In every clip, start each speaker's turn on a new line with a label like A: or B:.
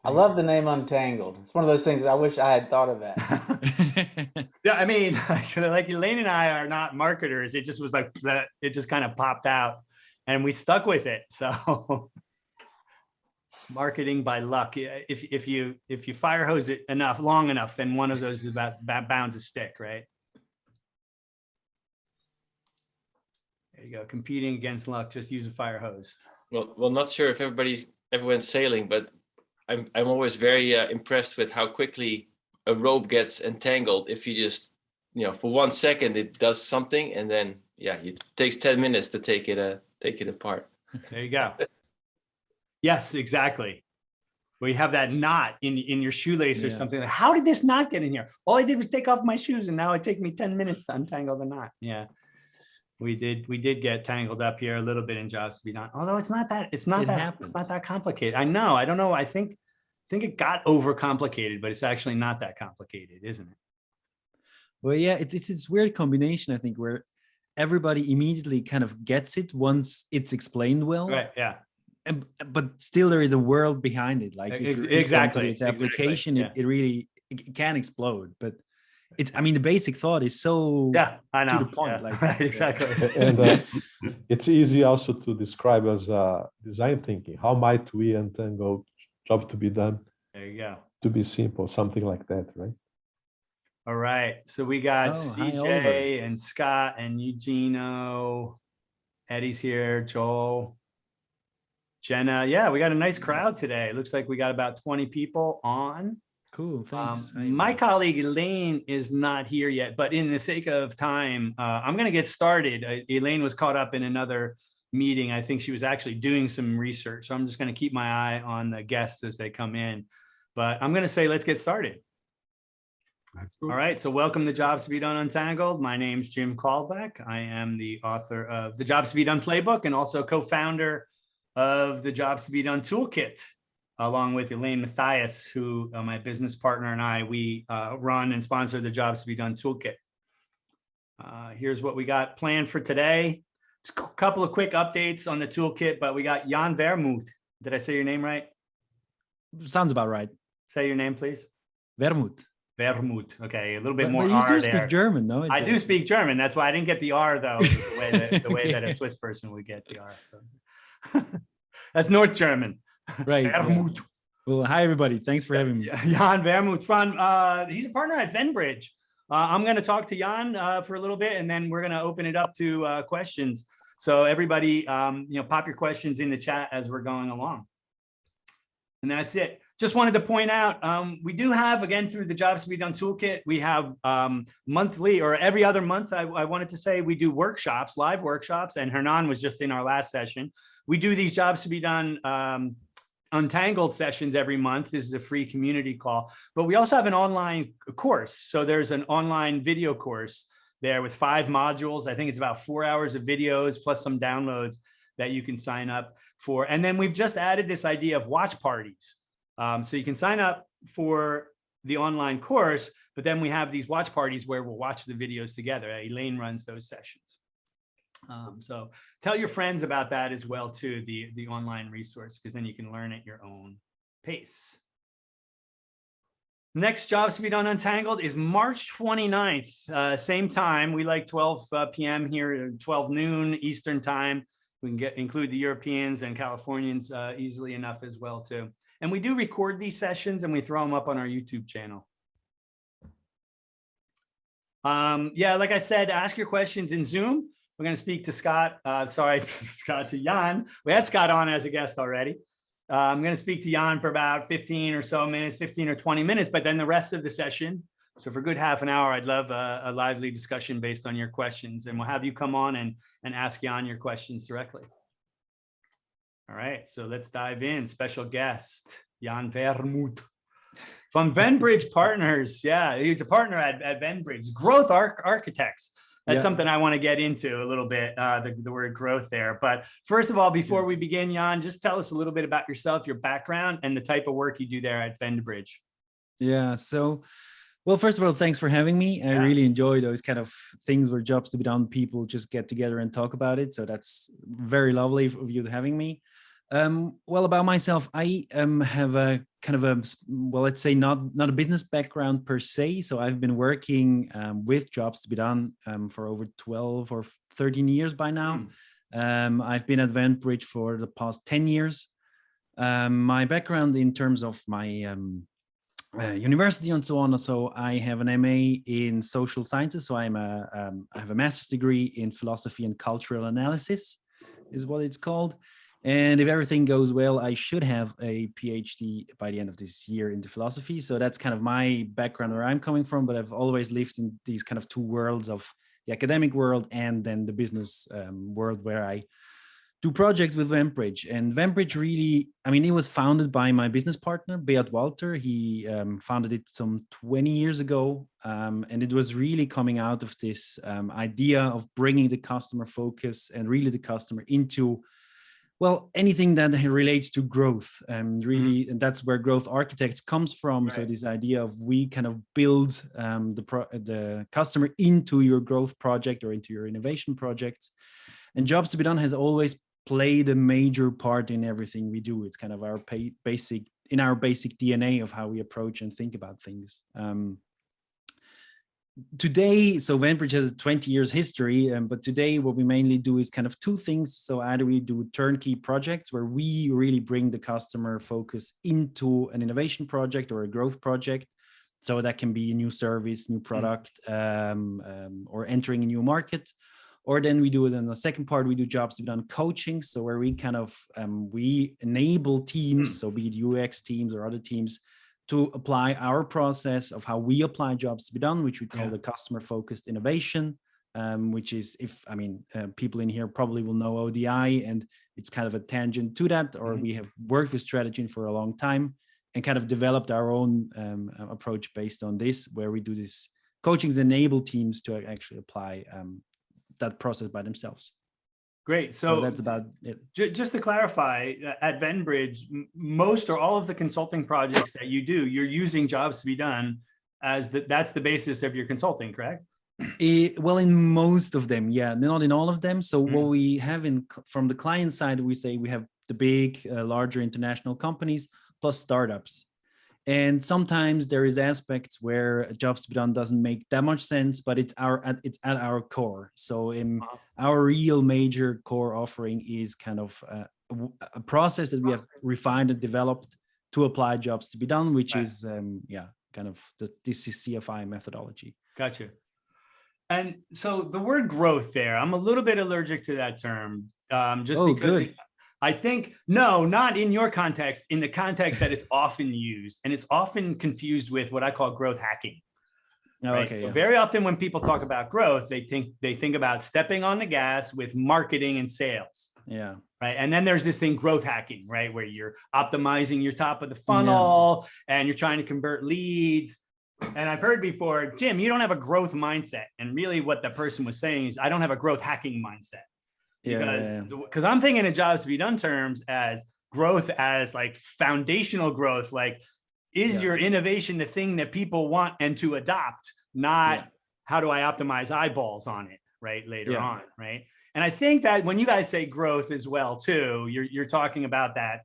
A: I love the name Untangled. It's one of those things that I wish I had thought of that.
B: Yeah, I mean, like Elaine and I are not marketers. It just was like that. It just kind of popped out, and we stuck with it. So, marketing by luck. If you fire hose it long enough, then one of those is bound to stick, right? There you go. Competing against luck. Just use a fire hose.
C: Well, not sure if everyone's sailing, but I'm always very impressed with how quickly a rope gets entangled. If you just, for 1 second it does something, and then it takes 10 minutes to take it apart.
B: There you go. Yes, exactly. Where you have that knot in your shoelace or something. Like, how did this knot get in here? All I did was take off my shoes, and now it take me 10 minutes to untangle the knot. Yeah. We did get tangled up here a little bit in jobs to be done. Although it's not that complicated. I know. I don't know. I think it got overcomplicated, but it's actually not that complicated, isn't it?
D: Well, yeah, it's this weird combination, I think, where everybody immediately kind of gets it once it's explained well.
B: Right. Yeah.
D: But still there is a world behind it. Like
B: exactly
D: its application, it really can explode. But the basic thought is so
B: I know.
D: To the point.
B: Yeah. Like, right, exactly.
E: And it's easy also to describe as design thinking. How might we untangle job to be done?
B: There you go.
E: To be simple, something like that, right?
B: All right. So we got
D: hi,
B: CJ and Scott and Eugenio. Eddie's here, Joel, Jenna. Yeah, we got a nice crowd today. It looks like we got about 20 people on.
D: Cool, thanks.
B: My colleague Elaine is not here yet, but in the sake of time, I'm going to get started. Elaine was caught up in another meeting. I think she was actually doing some research. So I'm just going to keep my eye on the guests as they come in. But I'm going to say, let's get started. All right. So welcome to Jobs to Be Done Untangled. My name's Jim Caldbeck. I am the author of the Jobs to Be Done Playbook and also co-founder of the Jobs to Be Done Toolkit, along with Elaine Matthias, who my business partner and I, we run and sponsor the Jobs to Be Done Toolkit. Here's what we got planned for today. Just a couple of quick updates on the toolkit, but we got Yann Wermuth. Did I say your name right?
D: Sounds about right.
B: Say your name, please.
D: Wermuth.
B: Wermuth. Okay, a little bit more
D: but you
B: R
D: do
B: there.
D: speak German, no?
B: I do speak German. That's why I didn't get the R, though, the way that a Swiss person would get the R. So. That's North German.
D: Right.
B: Wermuth.
D: Yeah. Well, hi, everybody. Thanks for having me.
B: Yann Wermuth from, he's a partner at Venbridge. I'm going to talk to Yann for a little bit, and then we're going to open it up to questions. So everybody, pop your questions in the chat as we're going along. And that's it. Just wanted to point out, we do have, again, through the Jobs to Be Done Toolkit, we have monthly or every other month, I wanted to say, we do workshops, live workshops, and Hernan was just in our last session. We do these Jobs to Be Done Untangled sessions every month. This is a free community call, but we also have an online course. So there's an online video course there with 5 modules. I think it's about 4 hours of videos plus some downloads that you can sign up for. And then we've just added this idea of watch parties. So you can sign up for the online course, but then we have these watch parties where we'll watch the videos together. Elaine runs those sessions. So tell your friends about that as well, too, the online resource, because then you can learn at your own pace. Next Jobs to Be Done Untangled is March 29th, same time. We like 12 p.m. here, 12 noon Eastern time. We can include the Europeans and Californians easily enough as well, too. And we do record these sessions and we throw them up on our YouTube channel. Yeah, like I said, ask your questions in Zoom. We're going to speak to Scott. Scott, to Yann. We had Scott on as a guest already. I'm going to speak to Yann for about 15 or so minutes, 15 or 20 minutes, but then the rest of the session. So for a good half an hour, I'd love a lively discussion based on your questions, and we'll have you come on and ask Yann your questions directly. All right, so let's dive in. Special guest, Yann Wermuth from Venbridge Partners. Yeah, he's a partner at Venbridge. Growth Architects. That's something I want to get into a little bit, the word growth there. But first of all, before we begin, Yann, just tell us a little bit about yourself, your background, and the type of work you do there at Venbridge.
D: Yeah, so, well, first of all, thanks for having me. I really enjoy those kind of things where jobs to be done, people just get together and talk about it. So that's very lovely of you having me. Well, about myself, I have a kind of a, well, let's say not a business background per se. So I've been working with jobs to be done for over 12 or 13 years by now. I've been at Vanbridge for the past 10 years. My background in terms of my university and so on. So I have an MA in social sciences. So I have a master's degree in philosophy and cultural analysis, is what it's called. And if everything goes well, I should have a PhD by the end of this year into philosophy. So that's kind of my background where I'm coming from, but I've always lived in these kind of two worlds of the academic world and then the business world, where I do projects with Vanbridge. And Vanbridge really, I mean, it was founded by my business partner, Beat Walter. He founded it some 20 years ago. And it was really coming out of this idea of bringing the customer focus and really the customer into, well, anything that relates to growth, really, and that's where growth architects comes from. Right. So this idea of we kind of build the customer into your growth project or into your innovation projects. And Jobs to be Done has always played a major part in everything we do. It's kind of our basic DNA of how we approach and think about things. Today, so Vanbridge has a 20 years history, but today what we mainly do is kind of two things. So either we do turnkey projects where we really bring the customer focus into an innovation project or a growth project. So that can be a new service, new product, or entering a new market. Or then we do it in the second part, we do Jobs to be Done coaching. So where we kind of, we enable teams, so be it UX teams or other teams, to apply our process of how we apply Jobs to be Done, which we call the customer-focused innovation, which is, people in here probably will know ODI, and it's kind of a tangent to that, or we have worked with strategy for a long time and kind of developed our own approach based on this, where we do this coachings, enable teams to actually apply that process by themselves.
B: Great. So
D: that's about it.
B: Just to clarify, at Vanbridge, most or all of the consulting projects that you do, you're using Jobs to be Done as that's the basis of your consulting, correct?
D: Well, in most of them, yeah, not in all of them. So what we have from the client side, we say we have the big, larger international companies plus startups. And sometimes there is aspects where Jobs to be Done doesn't make that much sense, but it's at our core. So in our real major core offering is kind of a process that we have refined and developed to apply Jobs to be Done, which is kind of this is CFI methodology.
B: Gotcha. And so the word growth there, I'm a little bit allergic to that term, because I think, no, not in your context, in the context that it's often used, and it's often confused with what I call growth hacking. Right? Okay, so very often when people talk about growth, they think about stepping on the gas with marketing and sales.
D: Yeah.
B: Right. And then there's this thing, growth hacking, right? Where you're optimizing your top of the funnel and you're trying to convert leads. And I've heard before, Jim, you don't have a growth mindset. And really what the person was saying is, I don't have a growth hacking mindset. Because I'm thinking in Jobs to be Done terms as growth as like foundational growth, like is your innovation the thing that people want and to adopt, not how do I optimize eyeballs on it, right? Later on, right? And I think that when you guys say growth as well too, you're talking about that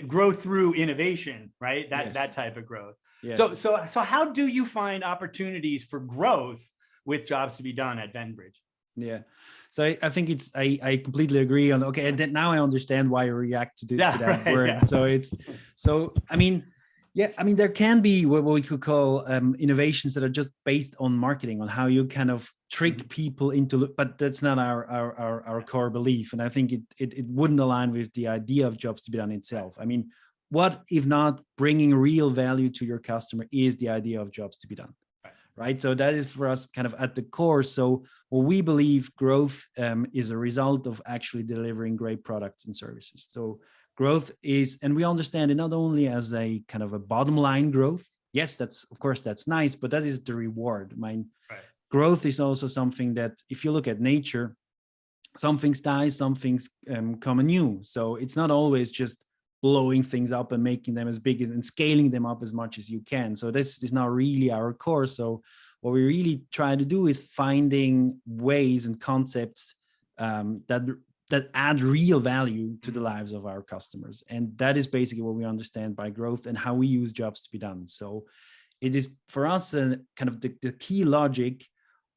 B: growth through innovation, right? That type of growth. Yes. So how do you find opportunities for growth with Jobs to be Done at Vanbridge?
D: Yeah, so I think I completely agree on. Okay, and then now I understand why you react to that word. Yeah. So there can be what we could call innovations that are just based on marketing, on how you kind of trick people into, but that's not our core belief, and I think it wouldn't align with the idea of Jobs to be Done itself. I mean, what if not bringing real value to your customer is the idea of Jobs to be Done. Right. So that is for us kind of at the core. So what we believe growth is a result of actually delivering great products and services. So growth is, and we understand it not only as a kind of a bottom line growth. Yes, that's nice, but that is the reward. Growth is also something that if you look at nature, some things die, some things come anew. So it's not always just blowing things up and making them as big and scaling them up as much as you can. So this is not really our core. So what we really try to do is finding ways and concepts that that add real value to the lives of our customers. And that is basically what we understand by growth and how we use jobs to be done. So it is for us a kind of the key logic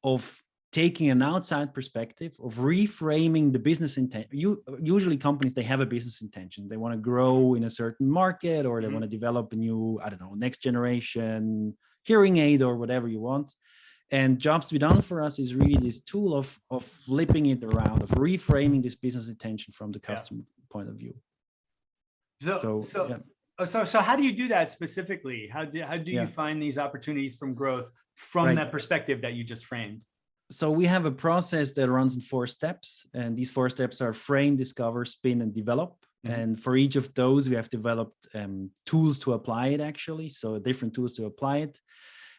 D: of taking an outside perspective, of reframing the business intent. Usually companies, they have a business intention. They want to grow in a certain market, or they want to develop a new, I don't know, next generation hearing aid or whatever you want. And jobs to be done for us is really this tool of flipping it around, of reframing this business intention from the customer point of view.
B: So how do you do that specifically? How do you find these opportunities from growth from that perspective that you just framed?
D: So we have a process that runs in 4 steps, and these 4 steps are frame, discover, spin, and develop. And for each of those, we have developed tools to apply it, actually. So different tools to apply it.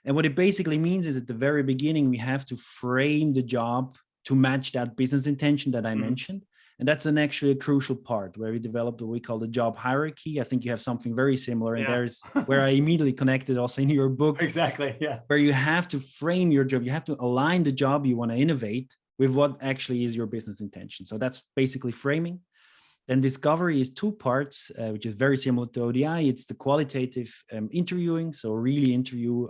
D: And what it basically means is at the very beginning, we have to frame the job to match that business intention that I mentioned. And that's actually a crucial part where we developed what we call the job hierarchy. I think you have something very similar, and there's where I immediately connected also in your book.
B: Exactly, yeah.
D: Where you have to frame your job. You have to align the job you want to innovate with what actually is your business intention. So that's basically framing. Then discovery is 2 parts, which is very similar to ODI. It's the qualitative interviewing. So really interview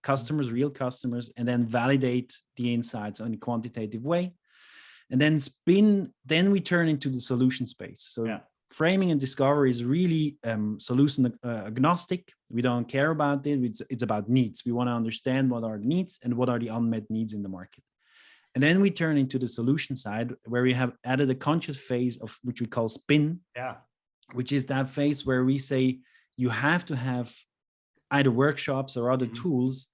D: customers, real customers, and then validate the insights in a quantitative way. And then spin, then we turn into the solution space. So framing and discovery is really solution agnostic. We don't care about it. It's about needs. We want to understand what are the needs and what are the unmet needs in the market. And then we turn into the solution side, where we have added a conscious phase of which we call spin, which is that phase where we say you have to have either workshops or other tools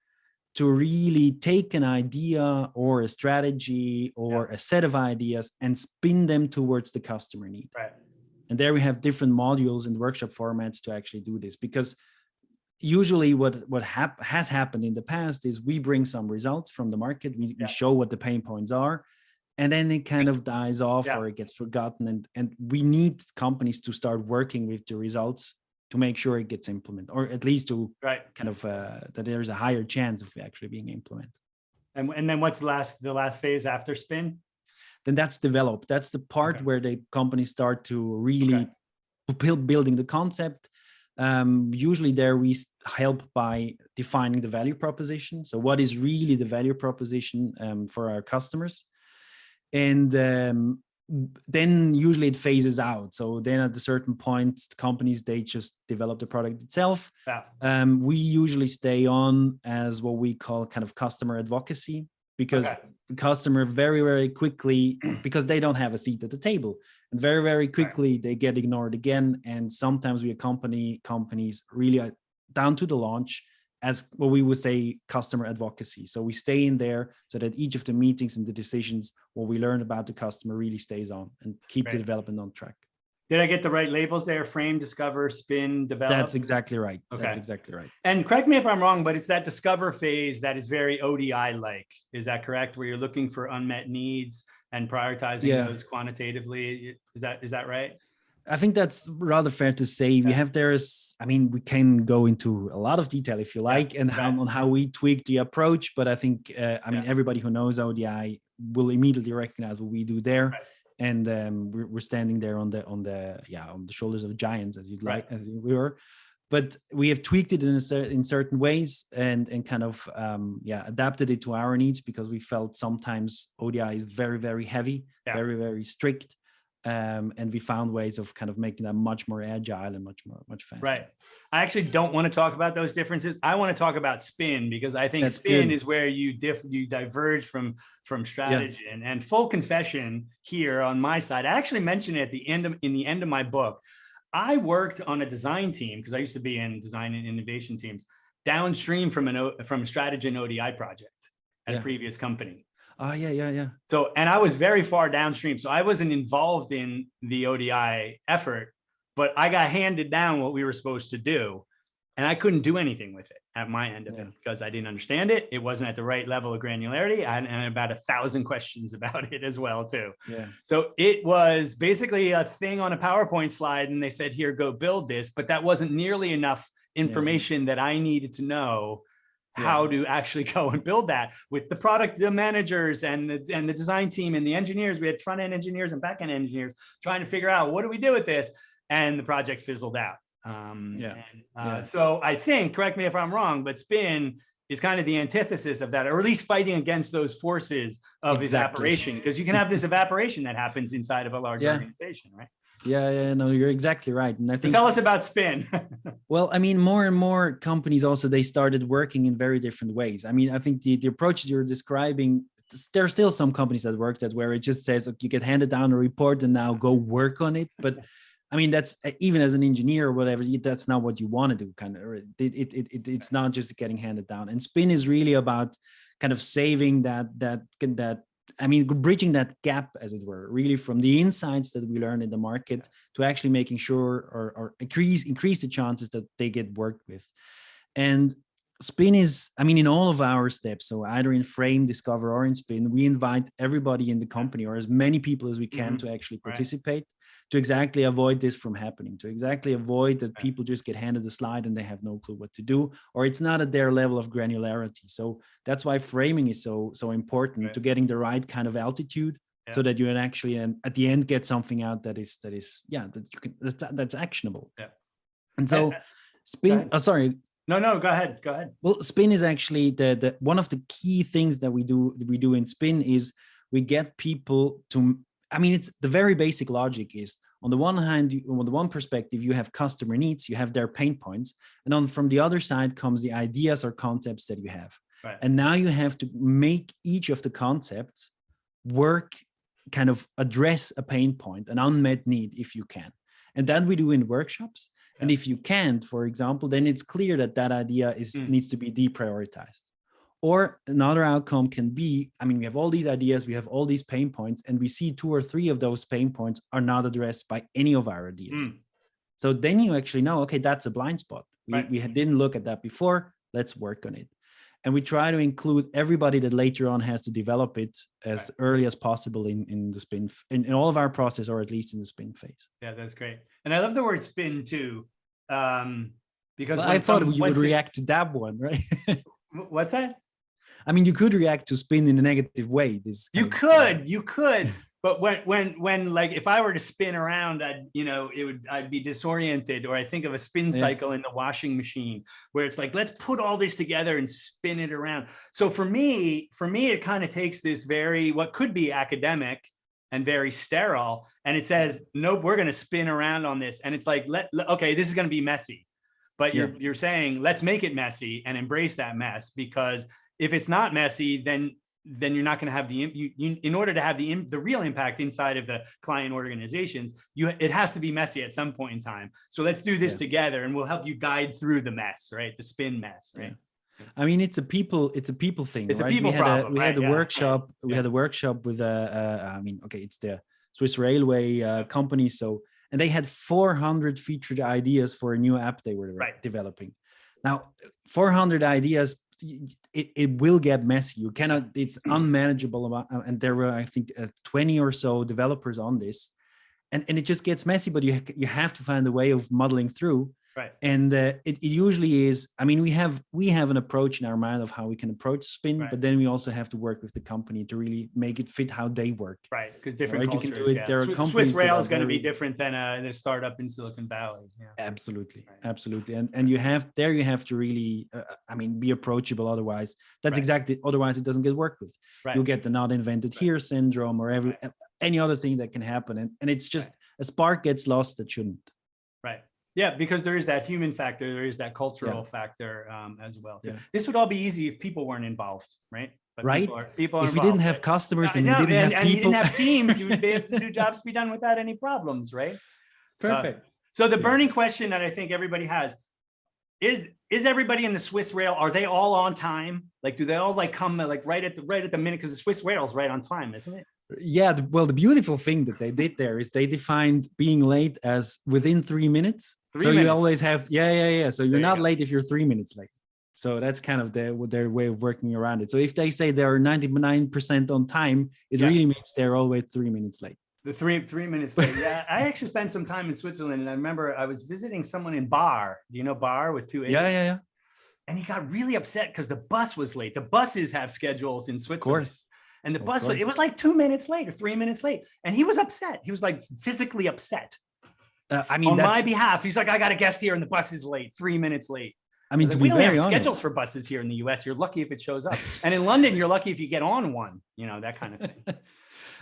D: to really take an idea or a strategy or a set of ideas and spin them towards the customer need.
B: Right.
D: And there we have different modules and workshop formats to actually do this, because usually what has happened in the past is we bring some results from the market, we show what the pain points are, and then it kind of dies off or it gets forgotten. And we need companies to start working with the results to make sure it gets implemented, or at least to kind of that there's a higher chance of actually being implemented.
B: And then what's the last phase after spin?
D: Then that's develop. That's the part where the companies start to really building the concept. Usually there we help by defining the value proposition. So what is really the value proposition for our customers? And then usually it phases out. So then at a certain point, companies, they just develop the product itself. We usually stay on as what we call kind of customer advocacy, because the customer very, very quickly, because they don't have a seat at the table, and very, very quickly they get ignored again. And sometimes we accompany companies really down to the launch as what we would say customer advocacy. So we stay in there so that each of the meetings and the decisions, what we learn about the customer really stays on and keep the development on track.
B: Did I get the right labels there? Frame, discover, spin, develop?
D: That's exactly right. That's exactly right.
B: And correct me if I'm wrong, but it's that discover phase that is very ODI-like. Is that correct? Where you're looking for unmet needs and prioritizing those quantitatively. Is that right?
D: I think that's rather fair to say. We have we can go into a lot of detail if you like, and on how we tweak the approach. But I think, everybody who knows ODI will immediately recognize what we do there. And we're standing there on the shoulders of giants, as we were. But we have tweaked it in certain ways and kind of adapted it to our needs, because we felt sometimes ODI is very, very heavy, very, very strict. And we found ways of kind of making that much more agile and much faster.
B: Right. I actually don't want to talk about those differences. I want to talk about spin, because I think spin is where you diverge from strategy. And full confession here on my side, I actually mentioned it in the end of my book. I worked on a design team, because I used to be in design and innovation teams, downstream from a strategy and ODI project at a previous company.
D: Oh, yeah.
B: So, and I was very far downstream. So I wasn't involved in the ODI effort, but I got handed down what we were supposed to do. And I couldn't do anything with it at my end of it, because I didn't understand it. It wasn't at the right level of granularity, and about 1,000 questions about it as well, too.
D: Yeah.
B: So it was basically a thing on a PowerPoint slide, and they said, here, go build this. But that wasn't nearly enough information that I needed to know how to actually go and build that with the product, the managers and the design team and the engineers. We had front end engineers and back end engineers trying to figure out what do we do with this, and the project fizzled out. So I think, correct me if I'm wrong, but spin is kind of the antithesis of that, or at least fighting against those forces of evaporation, because you can have this evaporation that happens inside of a large organization, right?
D: No, you're exactly right. And I think,
B: tell us about spin.
D: Well, I mean, more and more companies also, they started working in very different ways. I mean, I think the approach you're describing, there are still some companies that work that where it just says, okay, you get handed down a report and now go work on it. But I mean, that's, even as an engineer or whatever, that's not what you want to do. Kind of, it's not just getting handed down. And spin is really about kind of saving that I mean, bridging that gap, as it were, really from the insights that we learn in the market to actually making sure or increase the chances that they get worked with. And spin is, I mean, in all of our steps, so either in frame, discover, or in spin, we invite everybody in the company, or as many people as we can, to actually participate, to exactly avoid this from happening, to exactly avoid that people just get handed a slide and they have no clue what to do, or it's not at their level of granularity. So that's why framing is so important, to getting the right kind of altitude, so that you can actually at the end get something out that is that's actionable. And so spin, sorry.
B: No, go ahead.
D: Well, spin is actually the one of the key things that we do in spin is we get people to, I mean, it's the very basic logic is, on the one hand, on the one perspective, you have customer needs, you have their pain points, and from the other side comes the ideas or concepts that you have. And now you have to make each of the concepts work, kind of address a pain point, an unmet need, if you can. And that we do in workshops. And if you can't, for example, then it's clear that idea needs to be deprioritized. Or another outcome can be, I mean, we have all these ideas, we have all these pain points, and we see 2 or 3 of those pain points are not addressed by any of our ideas. So then you actually know, okay, that's a blind spot. We didn't look at that before, let's work on it. And we try to include everybody that later on has to develop it as early as possible in the spin, in all of our process, or at least in the spin phase.
B: Yeah, that's great. And I love the word spin too, because
D: I thought you would react to that one, right?
B: What's that?
D: I mean, you could react to spin in a negative way. You
B: could. But when like, if I were to spin around, I'd be disoriented. Or I think of a spin cycle in the washing machine, where it's like, let's put all this together and spin it around. So for me, it kind of takes this what could be academic and very sterile, and it says, nope, we're going to spin around on this. And it's like, okay, this is going to be messy, but you're saying, let's make it messy and embrace that mess, because if it's not messy, then you're not going to have in order to have the real impact inside of the client organizations, it has to be messy at some point in time. So let's do this together, and we'll help you guide through the mess, right? The spin mess, right?
D: I mean, it's a people thing.
B: It's
D: right?
B: a people problem.
D: We had a workshop. We had a workshop with it's the Swiss Railway company. So, and they had 400 featured ideas for a new app they were developing. Now, 400 ideas. It will get messy. You cannot, it's unmanageable. And there were, I think, 20 or so developers on this, and it just gets messy, but you have to find a way of muddling through.
B: Right.
D: And it usually is, I mean, we have an approach in our mind of how we can approach spin, but then we also have to work with the company to really make it fit how they work.
B: Right, because different cultures.
D: You can do it. There are companies.
B: Swiss Rail is going to be different than a startup in Silicon Valley. Yeah.
D: Absolutely, absolutely. And you have to really, be approachable. Otherwise, otherwise it doesn't get worked with.
B: Right.
D: You'll get the not invented here syndrome, or any other thing that can happen, and it's just a spark gets lost that shouldn't.
B: Right. Yeah, because there is that human factor, there is that cultural factor as well too.
D: Yeah.
B: This would all be easy if people weren't involved, right? But people are
D: if we didn't have customers and we didn't have people,
B: and you didn't have teams, you would be able to do jobs to be done without any problems, right?
D: Perfect.
B: So the burning question that I think everybody has is everybody in the Swiss Rail, are they all on time? Like, do they all come right at the minute? Because the Swiss Rail is right on time, isn't it?
D: Yeah, the beautiful thing that they did there is they defined being late as within 3 minutes. You always have, So you're not late if you're 3 minutes late. So that's kind of their way of working around it. So if they say they're 99% on time, it really means they're always 3 minutes late.
B: The three minutes late. Yeah, I actually spent some time in Switzerland, and I remember I was visiting someone in Bar. Do you know Bar with 2 A's?
D: Yeah.
B: and he got really upset because the bus was late. The buses have schedules in Switzerland.
D: Of course.
B: And the
D: Of
B: bus, it
D: course.
B: was like 2 minutes late or 3 minutes late. And he was upset. He was like physically upset
D: I mean,
B: on my
D: that's,
B: behalf. He's like, I got a guest here and the bus is late, 3 minutes late.
D: I mean,
B: was
D: to
B: like, we
D: be
B: don't have
D: very
B: schedules
D: honest.
B: for buses here in the US. You're lucky if it shows up. And in London, you're lucky if you get on one, you know, that kind of thing.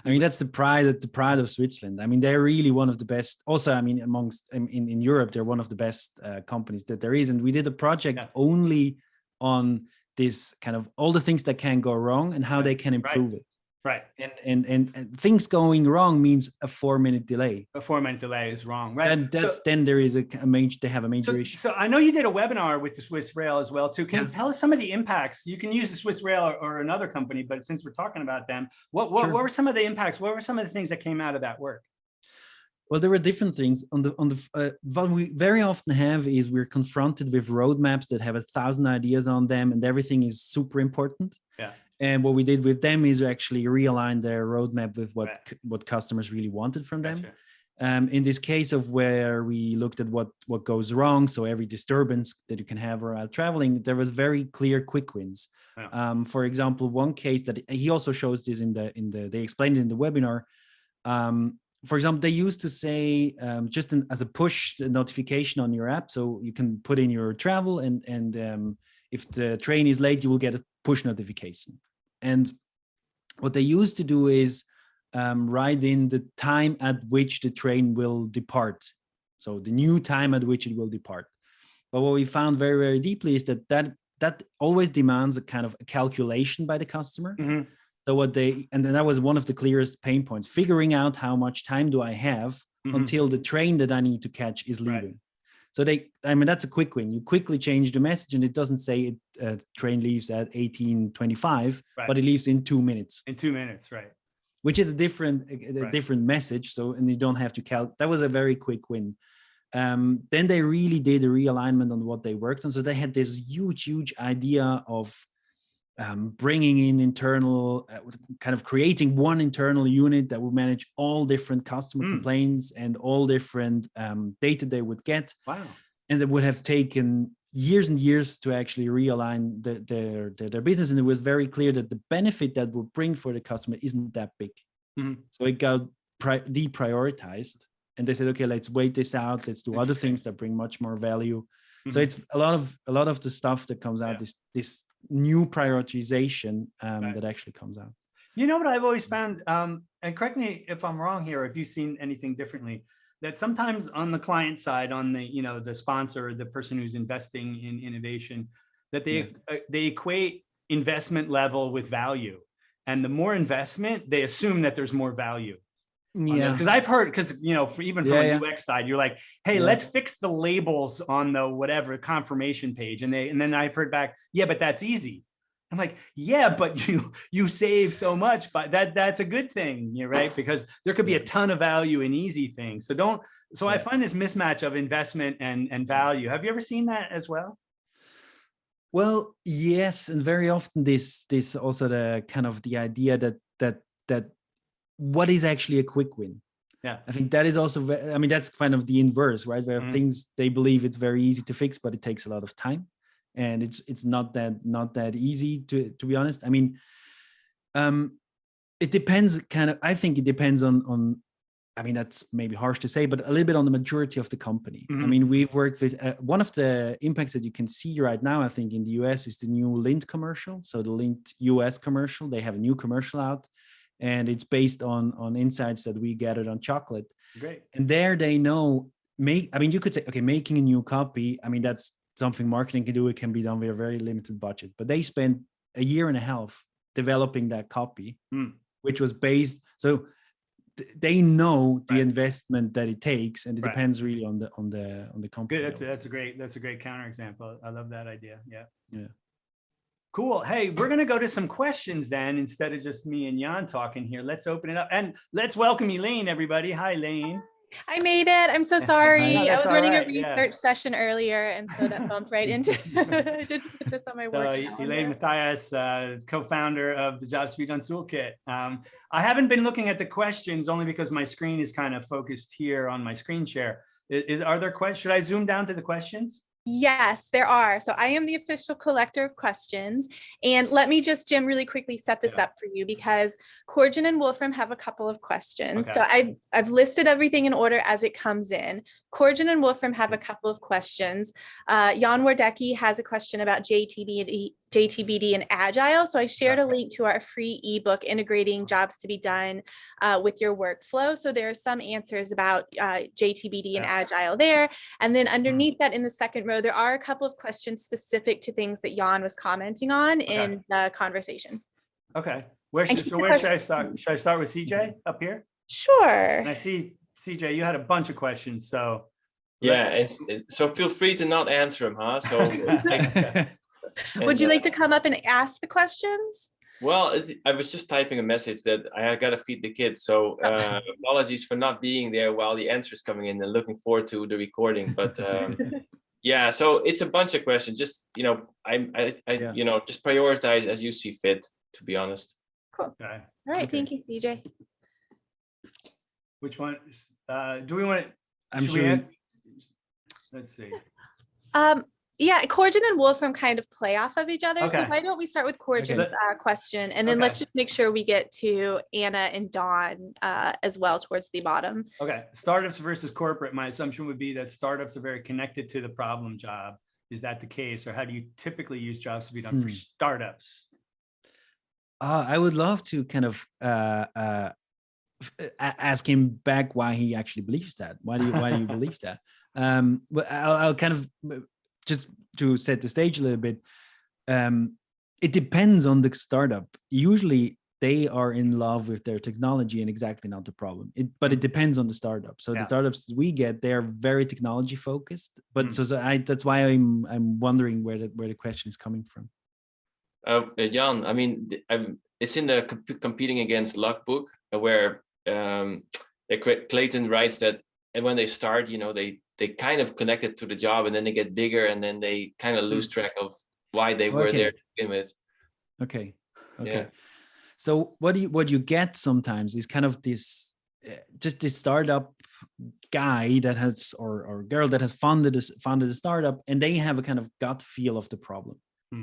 D: I mean, that's the pride of Switzerland. I mean, they're really one of the best. Also, I mean, amongst in Europe, they're one of the best companies that there is. And we did a project only on this kind of all the things that can go wrong and how they can improve it.
B: Right.
D: And things going wrong means a 4-minute delay.
B: A 4-minute delay is wrong, right?
D: And that's then there is a major, they have a major issue.
B: So I know you did a webinar with the Swiss Rail as well too. Can you tell us some of the impacts? You can use the Swiss Rail or another company, but since we're talking about them, what were some of the impacts? What were some of the things that came out of that work?
D: Well, there were different things. What we very often have is we're confronted with roadmaps that have 1,000 ideas on them, and everything is super important.
B: Yeah.
D: And what we did with them is actually realign their roadmap with what customers really wanted from them.
B: Gotcha.
D: In this case of where we looked at what goes wrong, so every disturbance that you can have while traveling, there was very clear quick wins.
B: Yeah.
D: For example, one case that he also shows this they explained it in the webinar. For example, they used to say as a push notification on your app, so you can put in your travel and if the train is late, you will get a push notification. And what they used to do is write in the time at which the train will depart. So the new time at which it will depart. But what we found very, very deeply is that always demands a kind of a calculation by the customer.
B: Mm-hmm.
D: So and then that was one of the clearest pain points, figuring out how much time do I have until the train that I need to catch is leaving. Right. So that's a quick win. You quickly change the message and it doesn't say train leaves at 18:25, but it leaves in 2 minutes.
B: In 2 minutes, right.
D: Which is a different message. So, and you don't have to that was a very quick win. Then they really did a realignment on what they worked on. So they had this huge idea of bringing in internal, kind of creating one internal unit that would manage all different customer complaints and all different data they would get.
B: Wow. And
D: it would have taken years and years to actually realign their business. And it was very clear that the benefit that would bring for the customer isn't that big. Mm-hmm. So it got deprioritized. And they said, okay, let's wait this out. Let's do other things that bring much more value. Mm-hmm. So it's a lot of the stuff that comes out, this new prioritization that actually comes out.
B: You know what I've always found, and correct me if I'm wrong here, if you've seen anything differently, that sometimes on the client side, on the sponsor, the person who's investing in innovation, that they equate investment level with value. And the more investment, they assume that there's more value. Yeah, because I've heard, even from a UX side, you're like, hey, let's fix the labels on the whatever confirmation page, and then I've heard back, but that's easy. I'm like, but you save so much, but that's a good thing, right? Because there could be a ton of value in easy things. So I find this mismatch of investment and value. Have you ever seen that as well?
D: Well, yes, and very often this also the kind of the idea that what is actually a quick win? Yeah, I think that is also, that's kind of the inverse, right? Where things they believe it's very easy to fix, but it takes a lot of time, and it's not that easy to be honest. It depends I think it depends on that's maybe harsh to say, but a little bit on the maturity of the company. Mm-hmm. We've worked with one of the impacts that you can see right now, I think in the US, is the new Lindt commercial. So the Lindt US commercial, they have a new commercial out. And it's based on insights that we gathered on chocolate.
B: Great.
D: And there they know, you could say, okay, making a new copy, that's something marketing can do. It can be done with a very limited budget. But they spent a year and a half developing that copy, which was based. So they know the investment that it takes, and it depends really on the company.
B: Good. That's a great counterexample. I love that idea. Yeah. Cool. Hey, we're going to go to some questions then, instead of just me and Yann talking here. Let's open it up and let's welcome Elaine, everybody. Hi, Elaine.
F: I made it. I'm so sorry.
B: No,
F: I was running a research session earlier, and so that bumped right into I didn't put this on my work calendar.
B: Elaine Matthias, co-founder of the Job Speed Done Toolkit. I haven't been looking at the questions only because my screen is kind of focused here on my screen share. Are there questions? Should I zoom down to the questions?
F: Yes, there are. So I am the official collector of questions. And let me just, Jim, really quickly set this up for you because Corjan and Wolfram have a couple of questions. So I've listed everything in order as it comes in. Corjan and Wolfram have a couple of questions. Yann Wermuth has a question about JTBD and Agile. So I shared a link to our free ebook integrating jobs to be done with your workflow. So there are some answers about JTBD and Agile there. And then underneath that in the second row, there are a couple of questions specific to things that Yann was commenting on in the conversation.
B: Okay. Where should I start? Should I start with CJ up here?
F: Sure.
B: And I see, CJ, you had a bunch of questions. So
C: yeah, so feel free to not answer them, huh? So
F: would you like to come up and ask the questions?
C: Well, I was just typing a message that I got to feed the kids. So apologies for not being there while the answer is coming in and looking forward to the recording. But yeah, so it's a bunch of questions. Just, I just prioritize as you see fit, to be honest.
F: Cool. All right. Thank you, CJ.
B: Which one? Do we want to?
D: I'm sure.
B: Let's see.
F: Yeah, Corjan and Wolfram kind of play off of each other. So why don't we start with Corjan's question, and then let's just make sure we get to Anna and Dawn as well towards the bottom.
B: Okay, startups versus corporate. My assumption would be that startups are very connected to the problem job. Is that the case, or how do you typically use jobs to be done for startups?
D: I would love to kind of ask him back why he actually believes that. Why do you believe that? But I'll kind of just to set the stage a little bit. It depends on the startup. Usually they are in love with their technology and exactly not the problem. But it depends on the startup. So the startups we get, they are very technology focused. But that's why I'm wondering where the question is coming from.
C: Jan, I mean, it's in the competing against luck book where Clayton writes that, and when they start, they kind of connect it to the job, and then they get bigger, and then they kind of lose track of why they were there to begin with.
D: Okay. Yeah. So what you get sometimes is kind of this startup guy that has or girl that has founded a startup, and they have a kind of gut feel of the problem.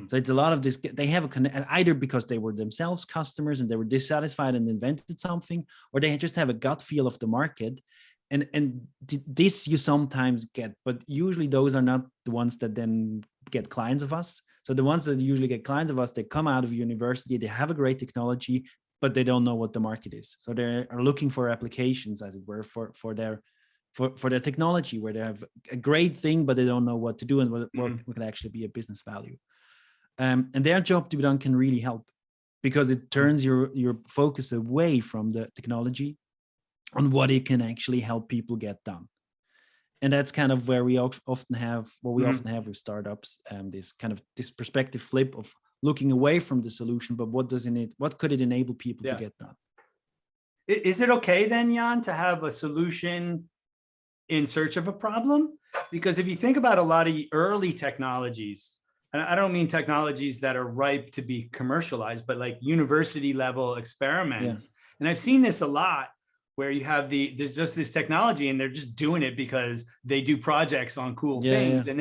D: So it's a lot of this. They have either because they were themselves customers and they were dissatisfied and invented something, or they just have a gut feel of the market. And this you sometimes get, but usually those are not the ones that then get clients of us. So the ones that usually get clients of us, they come out of university, they have a great technology, but they don't know what the market is. So they are looking for applications, as it were, for their technology, where they have a great thing, but they don't know what to do and what could actually be a business value. And their job to be done can really help, because it turns your focus away from the technology on what it can actually help people get done. And that's kind of where we often have with startups, this perspective flip of looking away from the solution, but what could it enable people to get done?
B: Is it okay then, Yann, to have a solution in search of a problem? Because if you think about a lot of early technologies, and I don't mean technologies that are ripe to be commercialized, but like university level experiments. And I've seen this a lot, where you have there's just this technology and they're just doing it because they do projects on cool things. And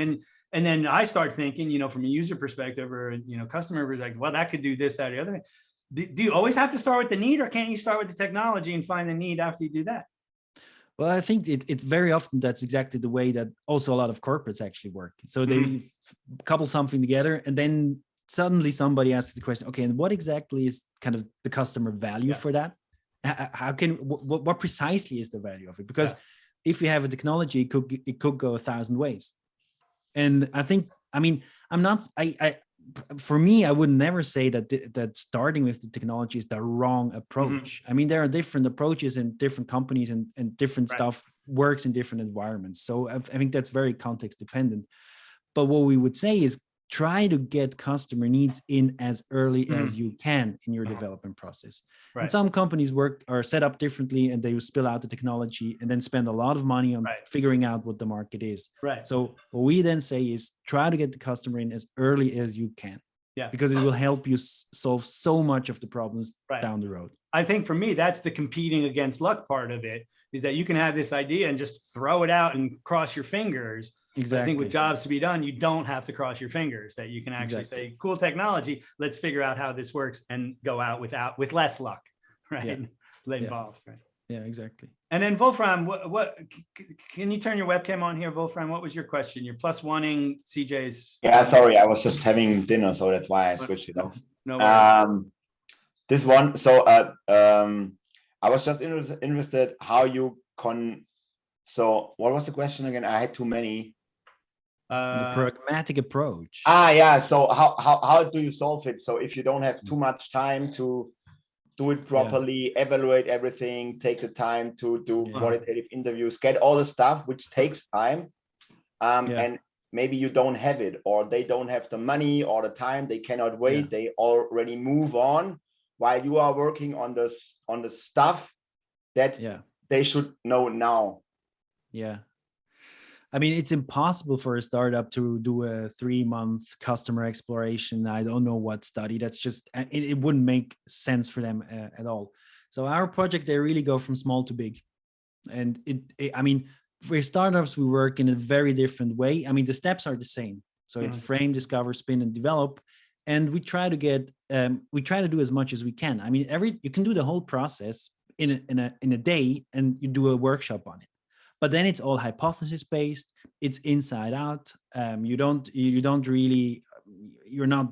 B: then I start thinking, from a user perspective or, customer perspective, well, that could do this, that, or the other thing. Do you always have to start with the need, or can't you start with the technology and find the need after you do that?
D: Well, I think it's very often that's exactly the way that also a lot of corporates actually work. So they couple something together, and then suddenly somebody asks the question, okay, and what exactly is kind of the customer value for that? What precisely is the value of it? Because if you have a technology, it could go 1,000 ways. And I think, for me, I would never say that starting with the technology is the wrong approach. I mean, there are different approaches in different companies, and different stuff works in different environments. So I think that's very context dependent. But what we would say is try to get customer needs in as early as you can in your development process. And some companies are set up differently, and they will spill out the technology and then spend a lot of money on figuring out what the market is. So what we then say is try to get the customer in as early as you can, because it will help you solve so much of the problems down the road.
B: I think for me, that's the competing against luck part of it, is that you can have this idea and just throw it out and cross your fingers. So I think with
D: Exactly.
B: jobs to be done, you don't have to cross your fingers, that you can actually say, cool technology, let's figure out how this works and go out with less luck, right? Involved, right?
D: Yeah, exactly.
B: And then Wolfram, what can you turn your webcam on here, Wolfram? What was your question? You're +1ing CJ's.
G: Yeah, sorry, I was just having dinner, so that's why I switched it off.
B: No worries.
G: This one, so I was just interested how you so what was the question again? I had too many.
D: The pragmatic approach.
G: Yeah, so how do you solve it? So if you don't have too much time to do it properly, evaluate everything, take the time to do qualitative interviews, get all the stuff which takes time, and maybe you don't have it, or they don't have the money or the time, they cannot wait, they already move on while you are working on the stuff that they should know now.
D: Yeah. I mean, it's impossible for a startup to do a 3-month customer exploration. I don't know what study. That's just, it wouldn't make sense for them at all. So our project, they really go from small to big. And I mean, for startups, we work in a very different way. I mean, the steps are the same. So it's frame, discover, spin, and develop. And we try to do as much as we can. I mean, you can do the whole process in a day, and you do a workshop on it. But then it's all hypothesis based. It's inside out. You're not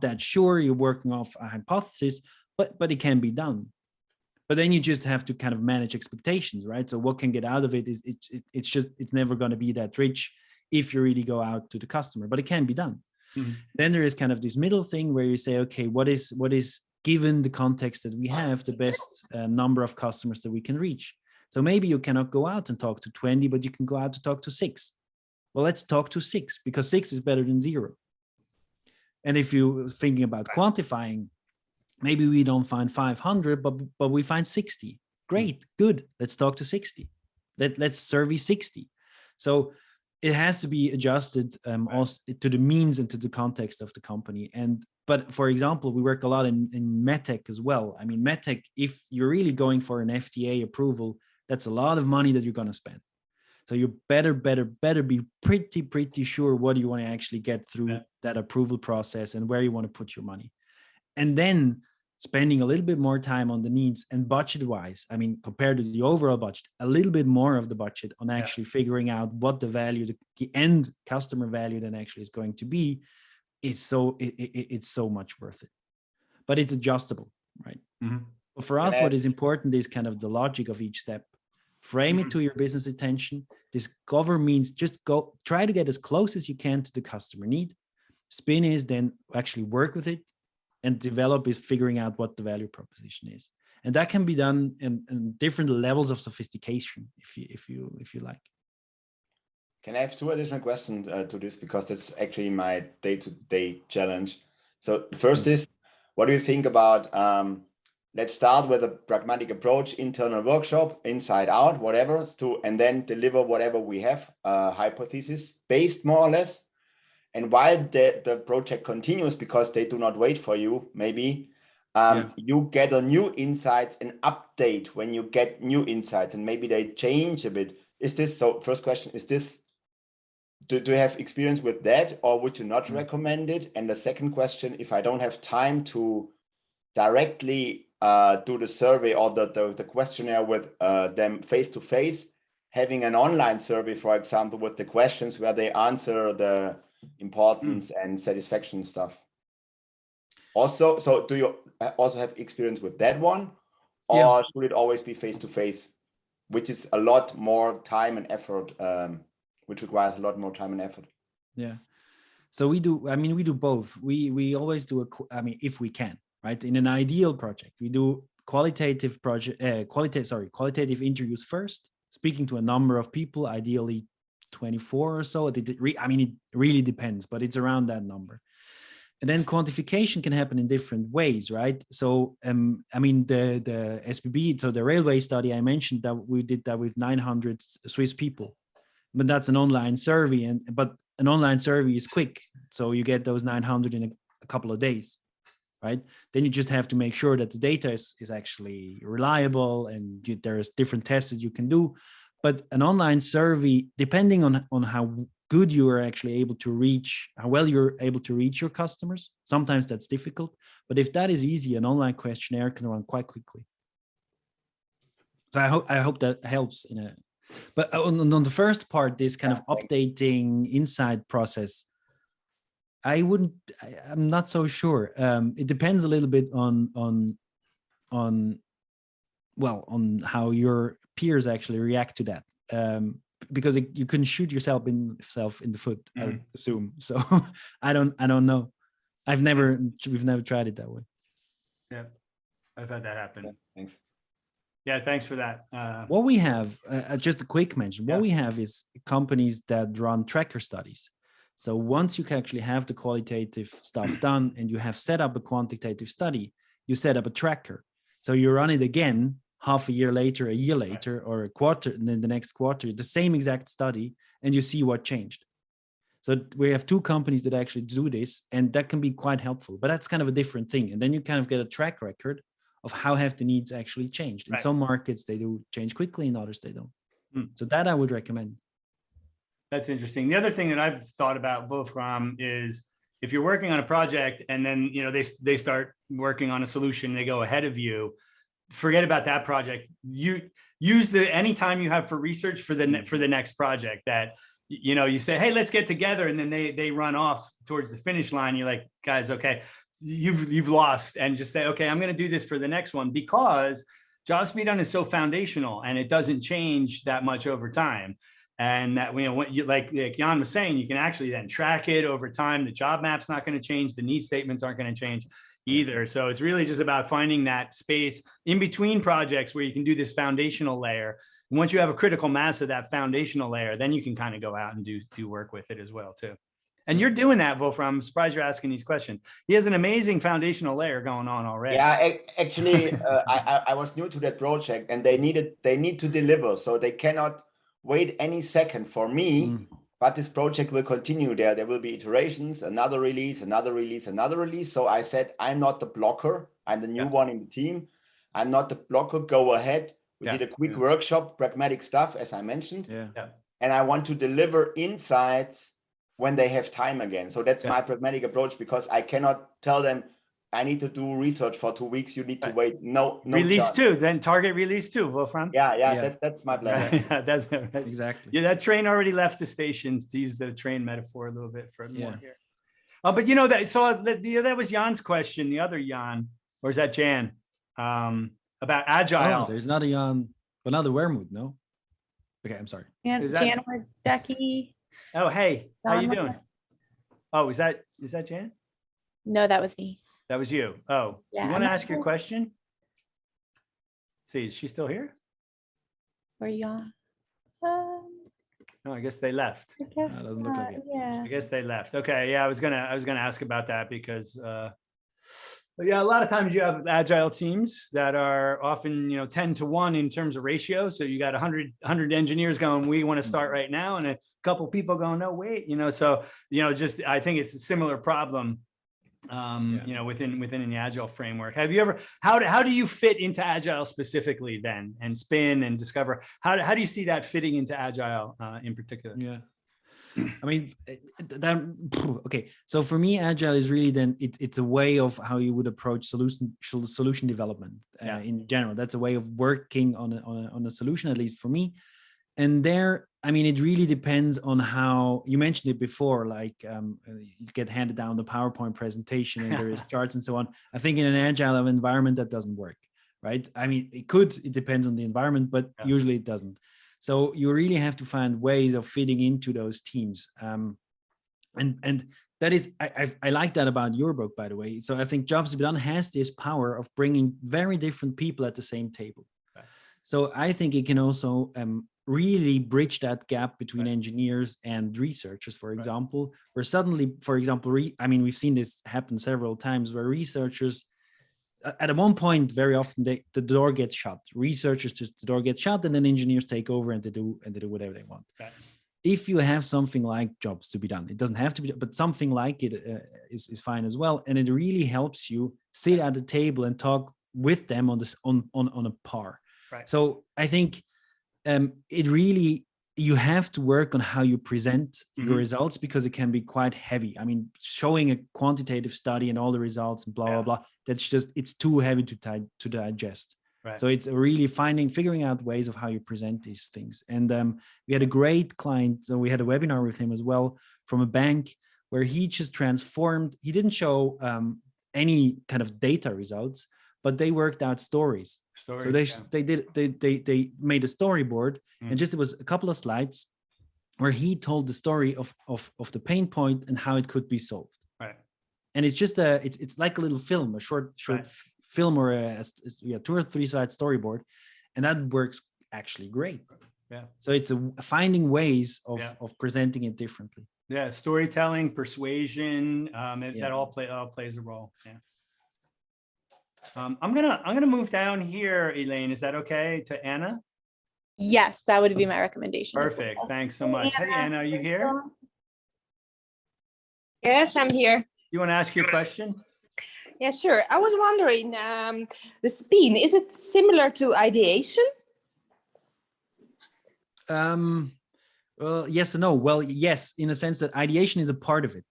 D: that sure. You're working off a hypothesis, but it can be done. But then you just have to kind of manage expectations, right? So what can get out of it is it's never going to be that rich if you really go out to the customer, but it can be done. Mm-hmm. Then there is kind of this middle thing where you say, okay, what is given the context that we have, the best number of customers that we can reach? So maybe you cannot go out and talk to 20, but you can go out to talk to 6. Well, let's talk to 6 because 6 is better than 0. And if you're thinking about quantifying, maybe we don't find 500, but we find 60. Great, good. Let's talk to 60. Let's survey 60. So it has to be adjusted also to the means and to the context of the company. But for example, we work a lot in medtech as well. I mean, medtech, if you're really going for an FDA approval, that's a lot of money that you're going to spend. So you better be pretty sure what you want to actually get through that approval process and where you want to put your money. And then spending a little bit more time on the needs and budget wise, I mean, compared to the overall budget, a little bit more of the budget on actually figuring out what the value, the end customer value then actually is going to be, it's so much worth it. But it's adjustable, right? Mm-hmm. But for us, what is important is kind of the logic of each step. Frame it to your business intention. Discover means just try to get as close as you can to the customer need. Spin is then actually work with it, and develop is figuring out what the value proposition is. And that can be done in different levels of sophistication, if you like.
G: Can I have 2 additional questions to this, because that's actually my day-to-day challenge. So the first is, what do you think about let's start with a pragmatic approach, internal workshop, inside out, whatever, and then deliver whatever we have, hypothesis based more or less. And while the project continues, because they do not wait for you, maybe you get a new insight, an update when you get new insights, and maybe they change a bit. Is this, so first question, is this, do you have experience with that, or would you not recommend it? And the second question, if I don't have time to directly do the survey or the questionnaire with them face to face, having an online survey, for example, with the questions where they answer the importance and satisfaction stuff. Also, so do you also have experience with that one, or should it always be face to face, which is a lot more time and effort, which requires a lot more time and effort?
D: Yeah. So we do both. We always do if we can. Right. In an ideal project, we do qualitative interviews first, speaking to a number of people, ideally 24 or so. It really depends, but it's around that number. And then quantification can happen in different ways, right? So, the SBB, so the railway study, I mentioned that we did that with 900 Swiss people, but that's an online survey, but an online survey is quick. So you get those 900 in a couple of days. Right? Then you just have to make sure that the data is actually reliable, and there's different tests that you can do. But an online survey, depending on how good you are actually able to reach, how well you're able to reach your customers. Sometimes that's difficult, but if that is easy, an online questionnaire can run quite quickly. So I hope that helps in a, but on the first part, this kind of updating inside process, I'm not so sure. It depends a little bit on how your peers actually react to that. Because you can shoot yourself in the foot, I assume. So I don't know. We've never tried it that way.
B: Yeah, I've had that happen.
G: Yeah, thanks.
B: Yeah, thanks for that.
D: What we have, just a quick mention, what we have is companies that run tracker studies. So once you can actually have the qualitative stuff done and you have set up a quantitative study, you set up a tracker. So you run it again half a year later, a year later, or a quarter, and then the next quarter, the same exact study, and you see what changed. So we have two companies that actually do this, and that can be quite helpful, but that's kind of a different thing. And then you kind of get a track record of how have the needs actually changed. In some markets, they do change quickly, in others, they don't. So that I would recommend.
B: That's interesting. The other thing that I've thought about, Wolfram, is if you're working on a project and then they start working on a solution, they go ahead of you, forget about that project. You use anytime you have for research for the next project that, you say, hey, let's get together. And then they run off towards the finish line. You're like, guys, okay, you've lost, and just say, okay, I'm going to do this for the next one, because jobs to be done is so foundational and it doesn't change that much over time. And that, what like Yann was saying, you can actually then track it over time. The job map's not going to change. The need statements aren't going to change either. So it's really just about finding that space in between projects where you can do this foundational layer. And once you have a critical mass of that foundational layer, then you can kind of go out and do work with it as well too. And you're doing that, Wolfram. I'm surprised you're asking these questions. He has an amazing foundational layer going on already.
G: Yeah, actually, I was new to that project, and they need to deliver, so they cannot wait any second for me. But this project will continue. There will be iterations, another release, another release, another release. So I said, I'm not the blocker. I'm the new one in the team. I'm not the blocker. Go ahead. We did a quick workshop, pragmatic stuff, as I mentioned. And I want to deliver insights when they have time again. So that's my pragmatic approach, because I cannot tell them, I need to do research for 2 weeks. You need to wait. No
B: release
G: chance.
B: 2, then target release 2, Wolfram.
G: That's my plan.
B: That's
D: exactly.
B: Yeah, that train already left the stations, to use the train metaphor a little bit for more here. Oh, but that was Jan's question, the other Yann, or is that Jan? About agile.
D: Oh, there's not a Yann, another Wermuth, no? Okay, I'm sorry.
F: And Jan Wermuth.
B: Oh, hey, how you doing? Oh, is that Jan?
F: No, that was me.
B: That was you. Oh,
F: yeah,
B: you want to ask your question? Let's see, is she still here?
F: Where you on?
B: No, I guess they left.
F: I guess
D: doesn't look like it.
F: Yeah.
B: I guess they left. Okay, yeah, I was gonna ask about that, because but yeah, a lot of times you have agile teams that are often 10 to 1 in terms of ratio. So you got 100 engineers going, we want to start right now, and a couple people going, no, wait, so just I think it's a similar problem. Within the agile framework. Have you ever, how do you fit into agile specifically then, and spin and discover, how do you see that fitting into agile in particular?
D: I mean, okay, so for me, agile is really then it's a way of how you would approach solution development in general. That's a way of working on a solution, at least for me. And there, I mean, it really depends on how, you mentioned it before, like you get handed down the PowerPoint presentation and there is charts and so on. I think in an agile environment that doesn't work, right? I mean, it depends on the environment, but usually it doesn't. So you really have to find ways of fitting into those teams. And that is, I like that about your book, by the way. So I think Jobs to be Done has this power of bringing very different people at the same table. Right. So I think it can also really bridge that gap between engineers and researchers, for example, where suddenly, for example, we've seen this happen several times where researchers, at one point, very often the door gets shut. Researchers the door gets shut, and then engineers take over and they do whatever they want. Right. If you have something like Jobs to be Done, it doesn't have to be, but something like it is fine as well, and it really helps you sit at the table and talk with them on a par. Right. So I think it you have to work on how you present
B: Mhm.
D: your results, because it can be quite heavy. I mean, showing a quantitative study and all the results and blah,
B: Yeah.
D: blah, blah, that's just, it's too heavy to digest.
B: Right.
D: So it's really figuring out ways of how you present these things. And we had a great client, so we had a webinar with him as well from a bank, where he just transformed, he didn't show any kind of data results, but they worked out stories. So they made a storyboard, and just, it was a couple of slides where he told the story of the pain point and how it could be solved.
B: Right.
D: And it's just it's like a little film, a short
B: Right.
D: film, or a 2 or 3 slide storyboard, and that works actually great.
B: Yeah.
D: So it's finding ways of
B: Yeah.
D: of presenting it differently.
B: Yeah, storytelling, persuasion, that
D: Yeah.
B: all plays a role. Yeah. I'm gonna move down here, Elaine. Is that okay? To Anna?
F: Yes, that would be my recommendation. as
B: Perfect.
F: well.
B: Thanks so much. Hey, Anna, are you here?
H: Yes, I'm here.
B: You want to ask your question?
H: Yeah, sure. I was wondering, the spin, is it similar to ideation?
D: Well, yes and no. Well, yes, in a sense that ideation is a part of it.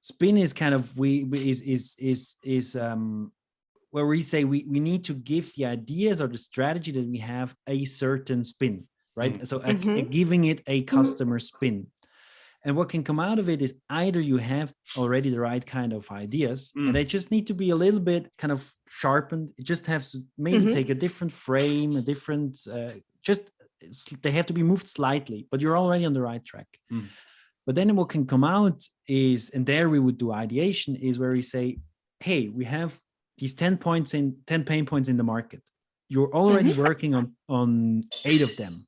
D: Spin is kind of where we say we need to give the ideas or the strategy that we have a certain spin, right? So giving it a customer spin. And what can come out of it is either you have already the right kind of ideas, and they just need to be a little bit kind of sharpened. It just has to maybe take a different frame, a different, they have to be moved slightly, but you're already on the right track. But then what can come out is, and there we would do ideation, is where we say, hey, we have these 10 pain points in the market. You're already working on 8 of them.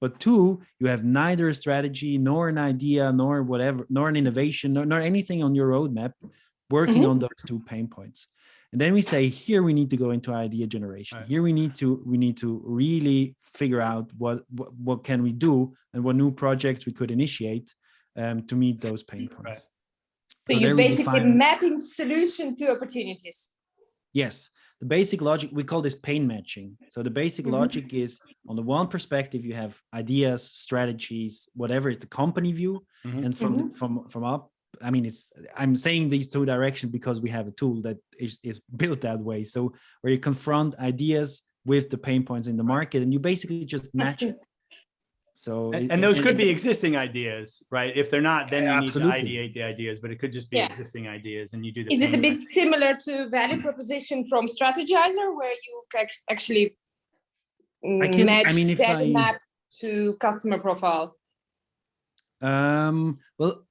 D: But 2, you have neither a strategy, nor an idea, nor whatever, nor an innovation, nor anything on your roadmap working on those 2 pain points. And then we say, here we need to go into idea generation.
B: Right.
D: Here we need to really figure out what can we do and what new projects we could initiate to meet those pain points.
B: Right.
H: So you're
D: there we
H: basically
D: define-
H: mapping solution to opportunities.
D: Yes, the basic logic, we call this pain matching. So the basic logic is, on the one perspective, you have ideas, strategies, whatever, it's a company view. And from up, I mean, I'm saying these 2 directions because we have a tool that is built that way. So where you confront ideas with the pain points in the market, and you basically just match it. So
B: and those could be existing ideas, right? If they're not, then you need to ideate the ideas, but it could just be existing ideas, and you do the.
H: Is it a bit similar to value proposition from Strategizer, where you actually match value map to customer profile?
D: Well,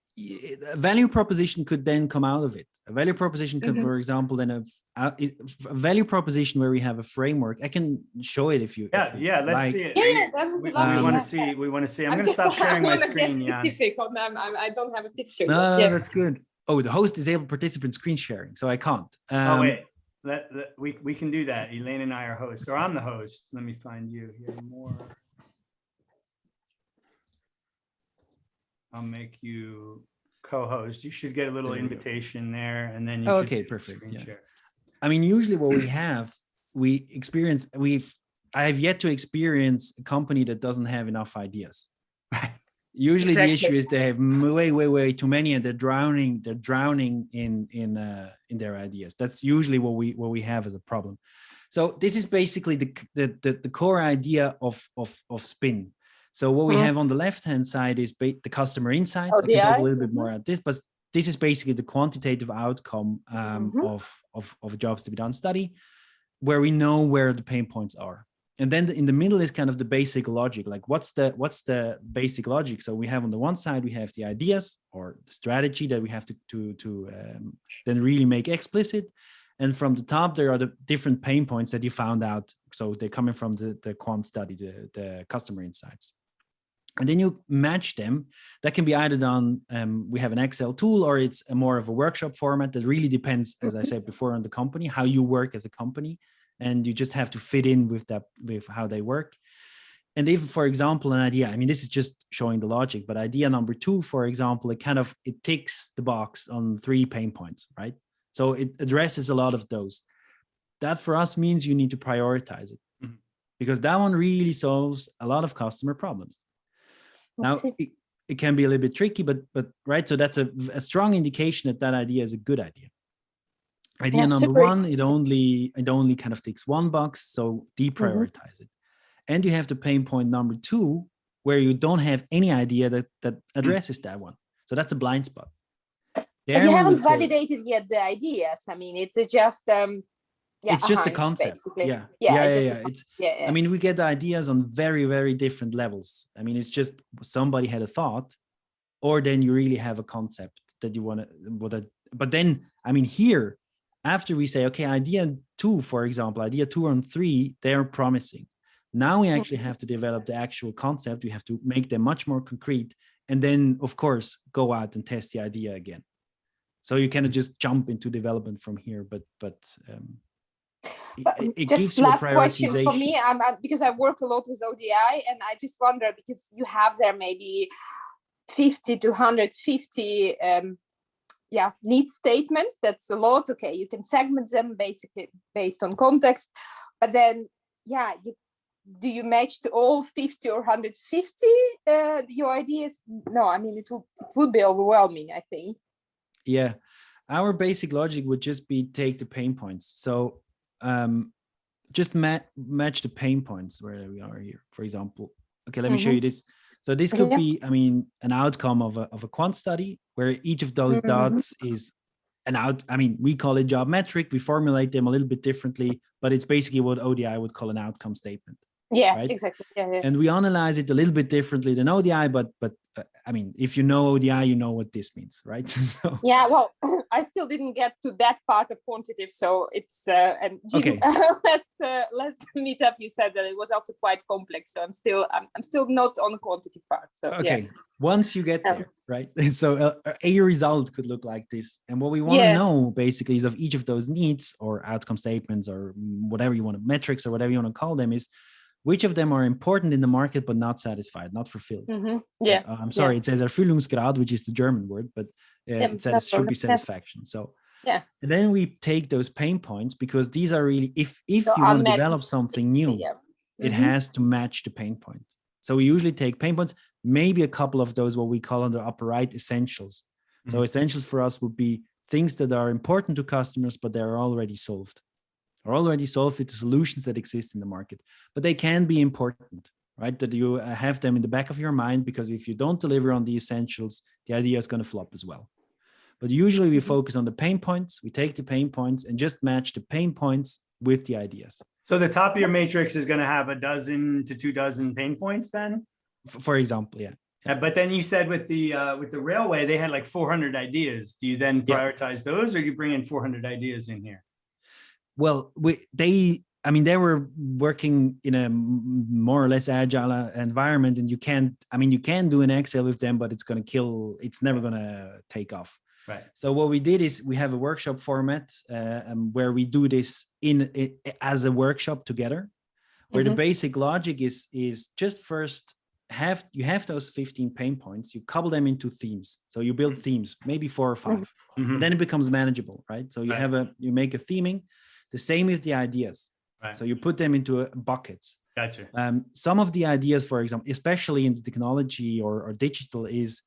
D: a value proposition could then come out of it. A value proposition could, for example, then a value proposition where we have a framework. I can show it if you.
B: Let's see it.
H: Yeah, that would be lovely.
B: We want to see. I'm going to stop sharing my screen.
H: Specific on them. I don't have a picture.
D: No, that's good. Oh, the host disabled participant screen sharing, so I can't.
B: Oh wait, we can do that. Elaine and I are hosts, or I'm the host. Let me find you here more. I'll make you co-host. You should get a little invitation there, and then you
D: okay, perfect. Yeah. Share. I mean, usually what I have yet to experience a company that doesn't have enough ideas.
B: Right.
D: Usually the issue is they have way too many, and they're drowning in their ideas. That's usually what we have as a problem. So this is basically the core idea of spin. So what we have on the left-hand side is the customer insights. I can talk a little bit more about this, but this is basically the quantitative outcome of a jobs to be done study, where we know where the pain points are. And then in the middle is kind of the basic logic, like what's the basic logic? So we have on the one side, we have the ideas or the strategy that we have to then really make explicit. And from the top, there are the different pain points that you found out. So they're coming from the quant study, the customer insights. And then you match them. That can be either done, we have an Excel tool, or it's more of a workshop format. That really depends, as I said before, on the company, how you work as a company. And you just have to fit in with how they work. And if, for example, an idea, I mean, this is just showing the logic, but idea number 2, for example, it ticks the box on 3 pain points, right? So it addresses a lot of those. That for us means you need to prioritize it. because that one really solves a lot of customer problems. Now, it can be a little bit tricky, but right. So that's a strong indication that that idea is a good idea. Idea number one, it only kind of ticks one box, so deprioritize it. And you have the pain point number two, where you don't have any idea that addresses that one. So that's a blind spot.
H: But you haven't validated yet the ideas. I mean, it's just
D: it's just the concept, basically. I mean, we get the ideas on very, very different levels. I mean, it's just somebody had a thought, or then you really have a concept that you want to. But then, I mean, here, after we say, okay, idea two, for example, idea 2 and 3, they're promising. Now we actually have to develop the actual concept. We have to make them much more concrete, and then, of course, go out and test the idea again. So you cannot just jump into development from here, but it
H: just
D: gives you a
H: last
D: prioritization.
H: question for me, because I work a lot with ODI, and I just wonder, because you have there maybe 50 to 150 need statements. That's a lot. Okay, you can segment them basically based on context, but then do you match to all 50 or 150 your ideas? No, I mean, it would be overwhelming, I think.
D: Yeah, our basic logic would just be take the pain points. So just match the pain points where we are here. For example, okay, let me show you this. So this could be, I mean, an outcome of a quant study where each of those dots is I mean, we call it job metric. We formulate them a little bit differently, but it's basically what ODI would call an outcome statement.
H: Yeah,
D: right?
H: Exactly. Yeah.
D: And we analyze it a little bit differently than ODI, but I mean, if you know ODI, you know what this means, right? So,
H: yeah, well, I still didn't get to that part of quantitative, so it's and Jim,
D: okay.
H: last meetup you said that it was also quite complex, so I'm still not on the quantitative part. So
D: okay, once you get there, right? So a result could look like this, and what we want to know basically is of each of those needs or outcome statements or whatever you want to metrics or whatever you want to call them is. Which of them are important in the market but not satisfied, not fulfilled?
H: Yeah.
D: I'm sorry, it says Erfüllungsgrad, which is the German word, but it says should be satisfaction. So and then we take those pain points because these are really, if you want to develop something new, it has to match the pain point. So we usually take pain points, maybe a couple of those what we call on the upper right essentials. So essentials for us would be things that are important to customers, but they're already solved. Or already solved with the solutions that exist in the market, but they can be important, right? That you have them in the back of your mind, because if you don't deliver on the essentials, the idea is going to flop as well. But usually we focus on the pain points. We take the pain points and just match the pain points with the ideas.
B: So the top of your matrix is going to have 12 to 24 pain points then?
D: For example, yeah.
B: But then you said with the railway, they had like 400 ideas. Do you then prioritize those, or do you bring in 400 ideas in here?
D: Well, they were working in a more or less agile environment, and you can do an Excel with them, but it's never going to take off.
B: Right.
D: So what we did is we have a workshop format where we do this as a workshop together, where the basic logic is just first you have those 15 pain points, you couple them into themes. So you build themes, maybe 4 or 5, and then it becomes manageable, right? So you make a theming. The same with the ideas. Right. So you put them into buckets.
B: Gotcha.
D: Some of the ideas, for example, especially in the technology or digital is,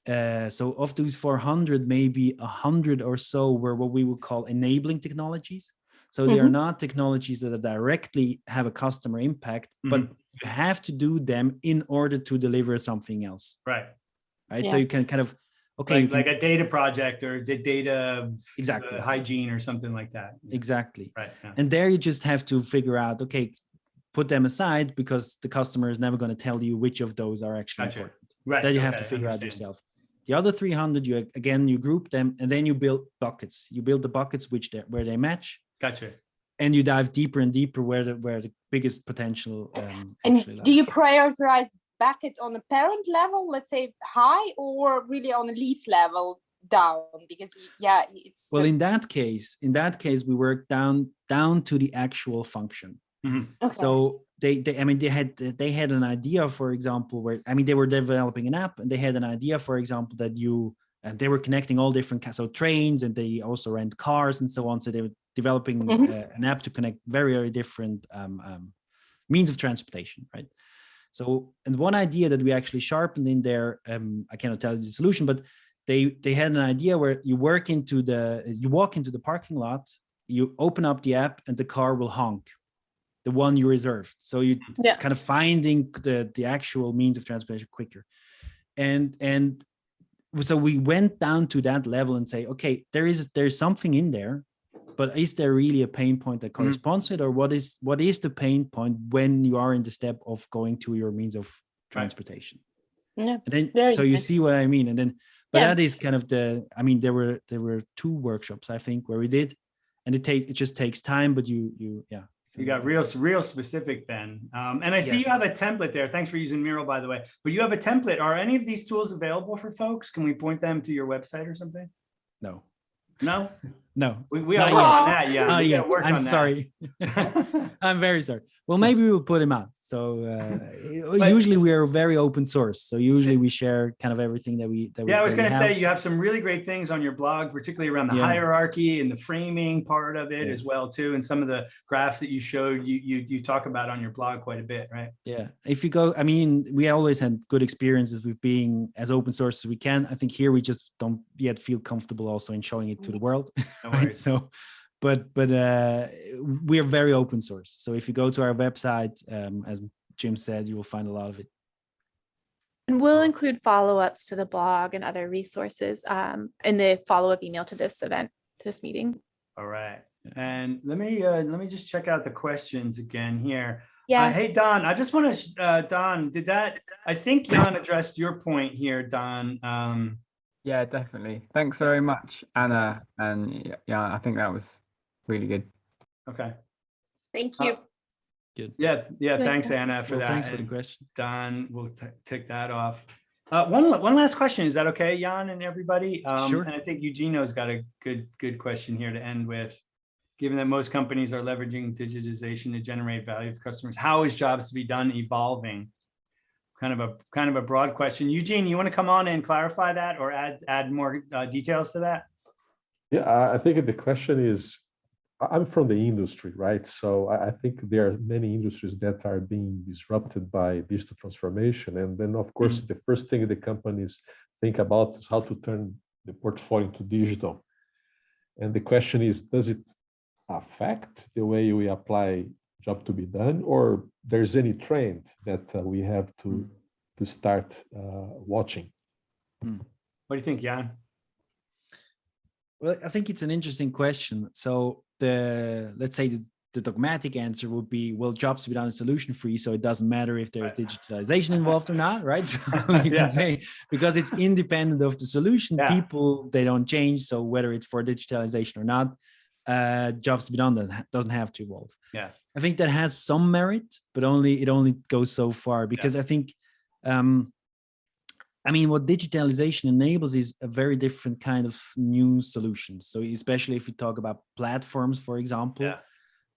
D: so of those 400, maybe 100 or so were what we would call enabling technologies. So they are not technologies that directly have a customer impact, but you have to do them in order to deliver something else.
B: Right.
D: Yeah. So you can kind of, okay,
B: like a data project or the data
D: exactly
B: hygiene or something like that.
D: Exactly.
B: Right. Yeah.
D: And there you just have to figure out, okay, put them aside because the customer is never going to tell you which of those are actually important.
B: Right.
D: That you have to figure out yourself. The other 300, you group them and then you build buckets. You build the buckets where they match.
B: Gotcha.
D: And you dive deeper and deeper where the biggest potential.
H: And do you prioritize bucket on a parent level, let's say high, or really on a leaf level down? Because it's
D: in that case we work down to the actual function. Okay. So they had an idea, for example, where they were developing an app and they had an idea, for example, that they were connecting all different trains, and they also rent cars and so on. So they were developing an app to connect very, very different means of transportation, right? So, and one idea that we actually sharpened in there, I cannot tell you the solution, but they had an idea where you walk into the parking lot, you open up the app, and the car will honk, the one you reserved. So you kind of finding the actual means of transportation quicker. And so we went down to that level and say, okay, there's something in there, but is there really a pain point that corresponds to it, or what is the pain point when you are in the step of going to your means of transportation?
F: Yeah.
D: And then so you see what I mean. And then, but that is kind of there were 2 workshops, I think, where we did, and it just takes time, but you
B: got real specific then. And I see you have a template there. Thanks for using Mural, by the way. But you have a template. Are any of these tools available for folks? Can we point them to your website or something?
D: No.
B: No?
D: No.
B: We are on that, yeah.
D: I'm sorry. I'm very sorry. Well, maybe we'll put them out. So usually we are very open source. So usually we share kind of everything that we
B: I was going to say, you have some really great things on your blog, particularly around the hierarchy and the framing part of it as well too. And some of the graphs that you showed, you talk about on your blog quite a bit, right? Yeah.
D: If you go, I mean, we always had good experiences with being as open source as we can. I think here we just don't yet feel comfortable also in showing it to the world. Right? So, but we are very open source. So if you go to our website, as Jim said, you will find a lot of it.
F: And we'll include follow-ups to the blog and other resources in the follow-up email to this event, to this meeting.
B: All right. And let me just check out the questions again here.
F: Yes.
B: Hey, Don, I just want to, Don, I think Yann addressed your point here, Don.
I: Yeah, definitely. Thanks very much, Anna. And yeah, I think that was really good.
B: Okay.
H: Thank you.
B: Good. Yeah. Thanks, Anna, for that.
D: Thanks for the question.
B: Don, we'll take that off. One last question. Is that okay, Yann and everybody?
D: Sure.
B: And I think Eugenio's got a good question here to end with. Given that most companies are leveraging digitization to generate value for customers, how is jobs to be done evolving? Kind of a broad question. Eugene, you want to come on and clarify that or add more details to that?
E: Yeah, I think the question is, I'm from the industry, right? So I think there are many industries that are being disrupted by digital transformation. And then, of course, the first thing the companies think about is how to turn the portfolio into digital. And the question is, does it affect the way we apply job to be done, or there's any trend that we have to start watching?
B: What do you think, Yann?
D: Well, I think it's an interesting question. So let's say the dogmatic answer would be, well, jobs to be done is solution free, so it doesn't matter if there's digitalization involved or not, right? So you can say, because it's independent of the solution, people, they don't change. So whether it's for digitalization or not, jobs to be done that doesn't have to evolve. Yeah, I think that has some merit, but it only goes so far, because I think I mean, what digitalization enables is a very different kind of new solutions. So especially if we talk about platforms, for example,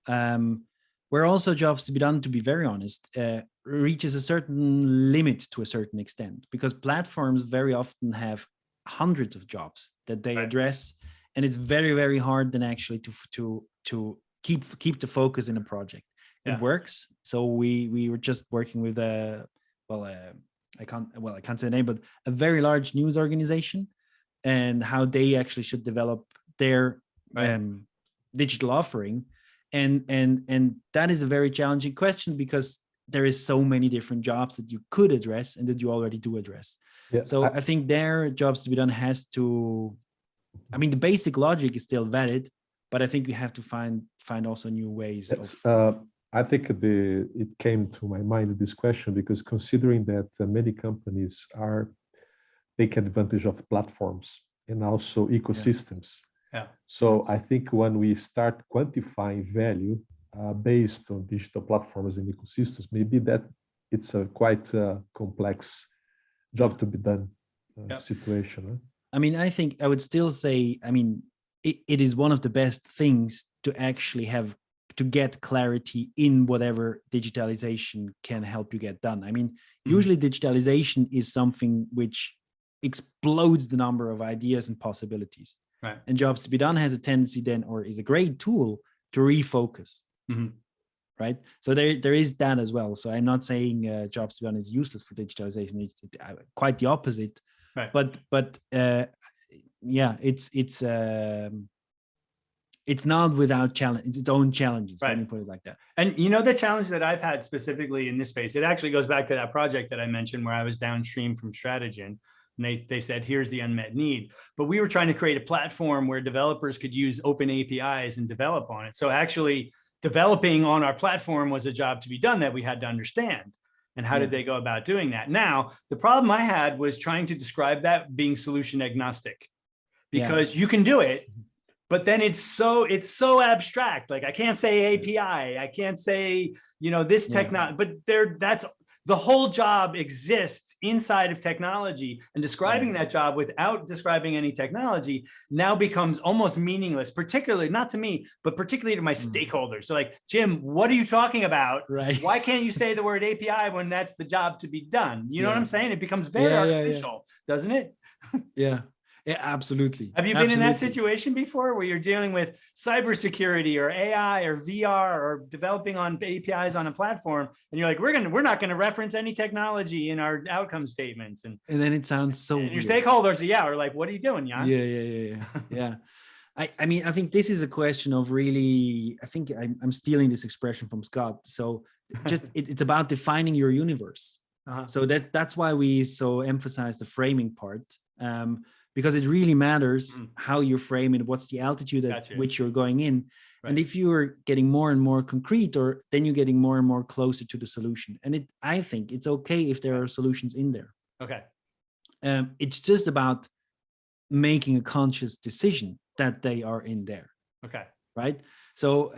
D: where also jobs to be done, to be very honest, reaches a certain limit to a certain extent, because platforms very often have hundreds of jobs that they address, and it's very, very hard then actually to keep the focus in a project. It works. So we were just working with I can't say the name, but a very large news organization, and how they actually should develop their digital offering. And that is a very challenging question, because there is so many different jobs that you could address and that you already do address. Yeah, so I think their jobs to be done has to, I mean, the basic logic is still valid, but I think we have to find also new ways.
E: I think it came to my mind, this question, because considering that many companies take advantage of platforms and also ecosystems. So I think when we start quantifying value based on digital platforms and ecosystems, maybe that it's a quite complex job to be done situation. Huh?
D: I mean, I think I would still say, I mean, it is one of the best things to actually to get clarity in whatever digitalization can help you get done. I mean, usually digitalization is something which explodes the number of ideas and possibilities. And jobs to be done has a tendency then, or is a great tool to refocus. right? So there is that as well. So I'm not saying jobs to be done is useless for digitalization. It's quite the opposite.
B: Right.
D: But yeah, it's not without challenge. It's its own challenges.
B: Right.
D: Let me put it like that.
B: And the challenge that I've had specifically in this space, it actually goes back to that project that I mentioned where I was downstream from Stratogen. And they said, here's the unmet need. But we were trying to create a platform where developers could use open APIs and develop on it. So actually developing on our platform was a job to be done that we had to understand. And how did they go about doing that? Now, the problem I had was trying to describe that being solution agnostic, because you can do it, but then it's so abstract. Like I can't say API, I can't say, this technology, but that's the whole job exists inside of technology, and describing that job without describing any technology now becomes almost meaningless, particularly not to me, but particularly to my stakeholders. So like, Jim, what are you talking about?
D: Right.
B: Why can't you say the word API when that's the job to be done? You know what I'm saying? It becomes very artificial, doesn't it?
D: Yeah. Yeah, absolutely.
B: Have you been in that situation before where you're dealing with cybersecurity or AI or VR or developing on APIs on a platform, and you're like, we're not going to reference any technology in our outcome statements, and
D: then it sounds so
B: and your
D: weird.
B: stakeholders are like, what are you doing, Yann?
D: Yeah. I mean, I think this is a question of really, I think I'm stealing this expression from Scott. So just it's about defining your universe. So that's why we so emphasize the framing part. Because it really matters how you frame it, what's the altitude at which you're going in. Right. And if you're getting more and more concrete, then you're getting more and more closer to the solution. And I think it's okay if there are solutions in there.
B: Okay.
D: It's just about making a conscious decision that they are in there.
B: Okay.
D: Right. So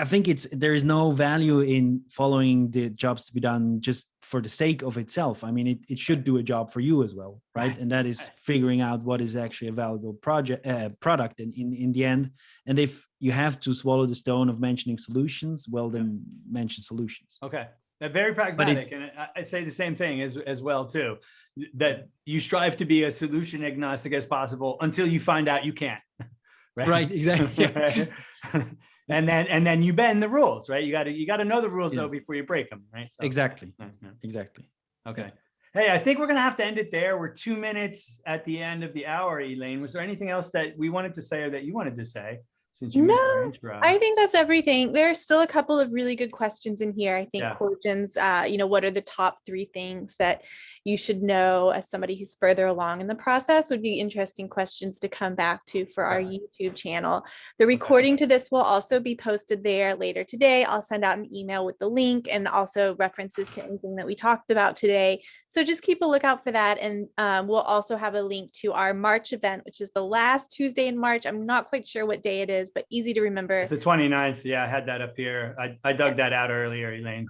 D: I think there is no value in following the jobs to be done just for the sake of itself. I mean, it should do a job for you as well, right? And that is figuring out what is actually a valuable product in the end. And if you have to swallow the stone of mentioning solutions, well, then mention solutions.
B: Okay. Very pragmatic. And I say the same thing as well, too, that you strive to be as solution agnostic as possible until you find out you can't.
D: Right. Exactly.
B: And then you bend the rules, right? You got to know the rules though before you break them, right? So,
D: exactly.
B: Okay. Hey, I think we're gonna have to end it there. We're 2 minutes at the end of the hour. Elaine, was there anything else that we wanted to say or that you wanted to say? Since you missed our intro.
F: I think that's everything. There's still a couple of really good questions in here. I think Corjan's, what are the top 3 things that you should know as somebody who's further along in the process would be interesting questions to come back to for our YouTube channel. The recording to this will also be posted there later today. I'll send out an email with the link and also references to anything that we talked about today. So just keep a lookout for that. And we'll also have a link to our March event, which is the last Tuesday in March. I'm not quite sure what day it is, but easy to remember.
B: It's the 29th. Yeah, I had that up here. I dug that out earlier, Elaine.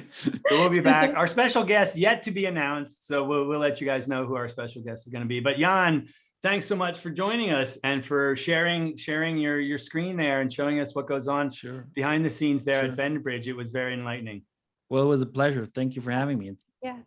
B: So we'll be back. Our special guest yet to be announced. So we'll let you guys know who our special guest is going to be. But Yann, thanks so much for joining us and for sharing your screen there and showing us what goes on behind the scenes there at Venbridge. It was very enlightening.
D: Well, it was a pleasure. Thank you for having me.
F: Yeah.